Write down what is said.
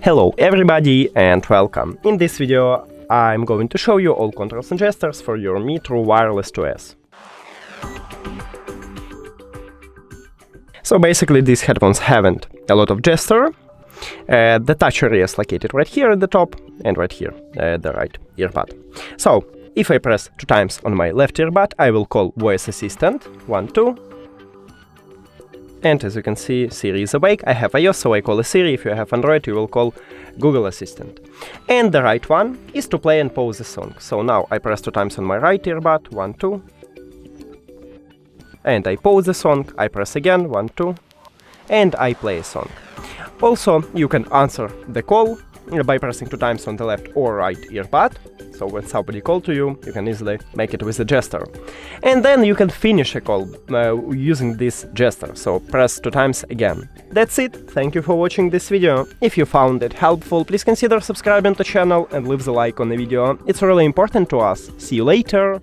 Hello everybody and welcome. In this video I'm going to show you all controls and gestures for your Mi True Wireless 2S. So basically these headphones haven't a lot of gesture. The touch area is located right here at the top and right here at the right earbud. So if I press 2 times on my left earbud, I will call voice assistant 1, 2. And as you can see, Siri is awake. I have iOS, so I call a Siri. If you have Android, you will call Google Assistant. And the right one is to play and pause the song. So now I press 2 times on my right earbud, 1, 2. And I pause the song, I press again, 1, 2. And I play a song. Also, you can answer the call by pressing 2 times on the left or right earbud. So when somebody calls to you, you can easily make it with a gesture. And then you can finish a call using this gesture, so press 2 times again. That's it, thank you for watching this video. If you found it helpful, please consider subscribing to the channel and leave the like on the video. It's really important to us. See you later!